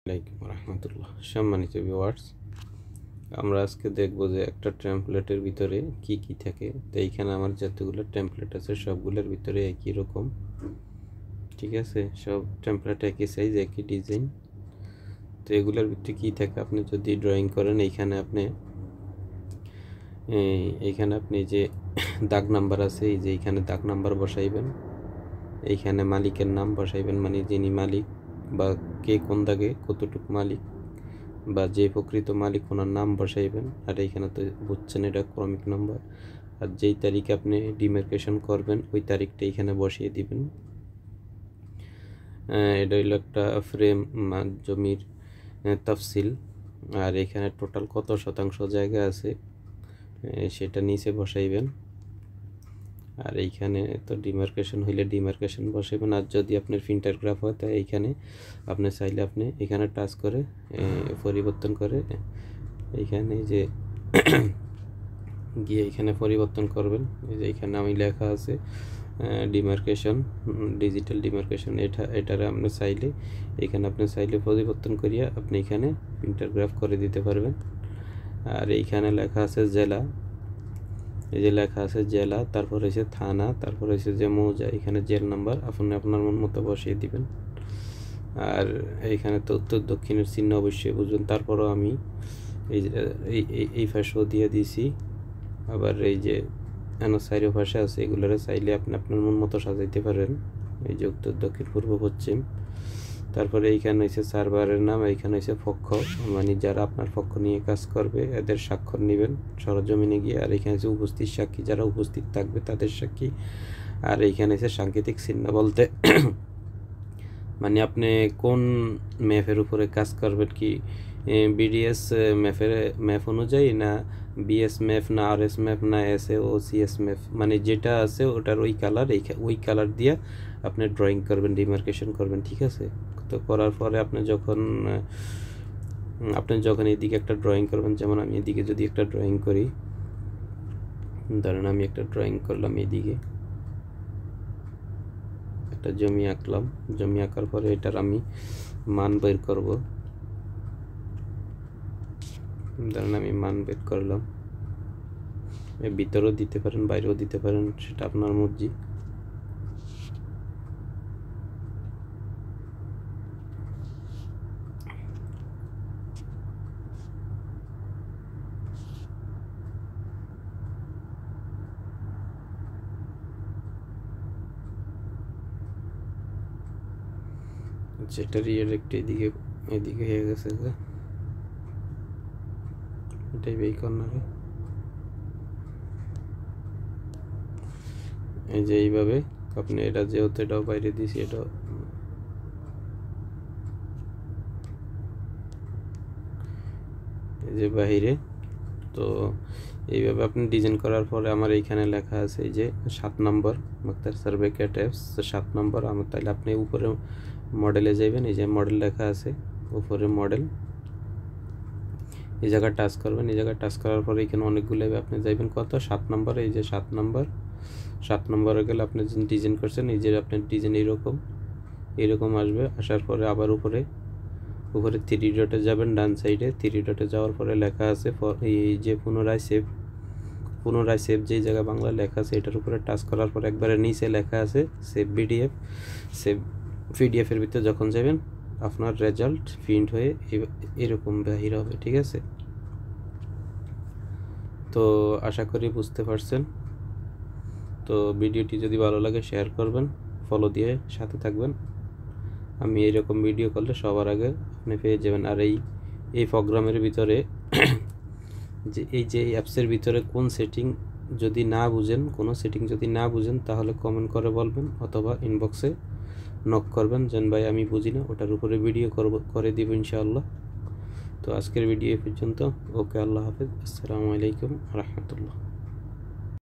আলাইকুম রহমতুল্লাহ। সম্মানিত ভিউয়ার্স, আমরা আজকে দেখব যে একটা টেমপ্লেটের ভিতরে কি কি থাকে। তো এইখানে আমার যতগুলো টেমপ্লেট আছে সবগুলোর ভিতরে একই রকম, ঠিক আছে, সব টেমপ্লেট একই সাইজ, একই ডিজাইন। তো এগুলোর ভিতরে কি থাকে আপনি যদি ড্রয়িং করেন, এইখানে আপনি যে দাগ নাম্বার আছে, এই যে এইখানে দাগ নাম্বার বসাইবেন, এইখানে মালিকের নাম বসাইবেন, মানে যিনি মালিক বা কে কোন দাগে কতটুকু মালিক বা যে প্রকৃত মালিক ওনার নাম বসাইবেন। আর এইখানে তো বুঝছেন এটা ক্রমিক নাম্বার, আর যেই তারিখে আপনি ডিমার্কেশন করবেন ওই তারিখটা এখানে বসিয়ে দিবেন। এটা হইলো একটা ফ্রেম জমির তফসিল, আর এখানে টোটাল কত শতাংশ জায়গা আছে সেটা নিচে বসাইবেন। আর এইখানে তো ডিমার্কেশন হইলে ডিমার্কেশন বসাবেন, আর যদি আপনার প্রিন্টারগ্রাফ হয় তাই এইখানে আপনি চাইলে আপনি এখানে টাচ করে পরিবর্তন করে এইখানে যে গিয়ে এখানে পরিবর্তন করবেন। এই যে এখানে আমি লেখা আছে ডিমার্কেশন, ডিজিটাল ডিমার্কেশন, এটারে আপনি চাইলে এখানে আপনি চাইলে পরিবর্তন করিয়া আপনি এখানে প্রিন্টারগ্রাফ করে দিতে পারবেন। আর এইখানে লেখা আছে জেলা, এই যে লেখা আছে জেলা, তারপর হচ্ছে থানা, তারপর হচ্ছে যে মৌজা, এখানে জেল নাম্বার আপনি আপনার মন মতো বসিয়ে দিবেন। আর এইখানে তো উত্তর দক্ষিণের চিহ্ন অবশ্যই বুঝবেন। তারপরও আমি এই পাশেও দিয়ে দিছি, আবার এই যে চাইরো পাশে আছে, এগুলোর চাইলে আপনি আপনার মন মতো সাজাইতে পারেন। এই যে উত্তর দক্ষিণ পূর্ব পশ্চিম। তারপরে এইখানে হচ্ছে সার্ভারের নাম, এইখানে হচ্ছে পক্ষ, মানে যারা আপনার পক্ষ নিয়ে কাজ করবে এদের স্বাক্ষর নেবেন সরজমিনে গিয়ে। আর এখানে হচ্ছে উপস্থিত সাক্ষী, যারা উপস্থিত থাকবে তাদের সাক্ষী। আর এইখানে হচ্ছে সাংকেতিক চিহ্ন বলতে মানে আপনি কোন ম্যাপের উপরে কাজ করবেন, কি বিডিএস ম্যাপ অনুযায়ী, না বিএস ম্যাপ, না আরএস ম্যাপ, না এসএ ও সিএস ম্যাপ, মানে যেটা আছে ওটার ওই কালার দিয়ে আপনি ড্রয়িং করবেন, ডিমার্কেশন করবেন, ঠিক আছে। তো করার পরে আপনি যখন এদিকে একটা ড্রয়িং করবেন, যেমন আমি এদিকে যদি একটা ড্রয়িং করি, ধরেন আমি একটা ড্রয়িং করলাম, এদিকে একটা জমি আঁকলাম, জমি আঁকার পরে এটার আমি মান বের করব। ধরেন আমি মান বের করলাম, ভিতরেও দিতে পারেন বাইরেও দিতে পারেন, সেটা আপনার মর্জি। যেটা রিয়েল একটা এদিকে হয়ে গেছে, এটাই এই কর্নারে। এই যে এইভাবে আপনি এটা যেহেতু এটাও বাইরে দিয়েছি, এটাও এই যে বাহিরে। তো এইভাবে আপনি ডিজাইন করার পরে আমার এইখানে লেখা আছে এই যে 7 নম্বর মাক্তার সার্ভে ক্যাটেপস 7 নম্বর। আমার তাহলে আপনি উপরে মডেলে যাবেন, এই যে মডেল লেখা আছে উপরে মডেল, এই জায়গায় টাচ করবেন। এই জায়গায় টাচ করার পরে এখানে অনেকগুলো আপনি যাবেন কত 7 নম্বরে, এই যে 7 নম্বরে গেলে আপনি ডিজাইন করছেন, এই যে আপনার ডিজাইন এইরকম আসবে। আসার পরে আবার উপরে 3 ডটে যাবেন, ডান সাইডে 3 ডটে যাওয়ার পরে লেখা আছে এই যে পুনরায় সেভ যেই জায়গায় বাংলা লেখা আছে এটার উপরে টাচ করার পর একবারে নিচে লেখা আছে সেভ পিডিএফ এর ভিতরে যখন যাবেন আপনার রেজাল্ট প্রিন্ট হয়ে এরকম বাহির হবে, ঠিক আছে। তো আশা করি বুঝতে পারছেন। তো ভিডিওটি যদি ভালো লাগে শেয়ার করবেন, ফলো দিয়ে সাথে থাকবেন। আমি এইরকম ভিডিও করলে সবার আগে আপনি পেয়ে যাবেন। আর এই প্রোগ্রামের ভিতরে এই অ্যাপসের ভিতরে কোন সেটিং যদি না বুঝেন, কোনো সেটিং যদি না বুঝেন তাহলে কমেন্ট করে বলবেন, অথবা ইনবক্সে নক করবেন, যেন ভাই আমি বুঝি না, ওটার উপরে ভিডিও করে দিব ইনশাআল্লাহ। তো আজকের ভিডিও পর্যন্ত, ওকে, আল্লাহ হাফেজ, আসসালামু আলাইকুম রহমতুল্লাহ।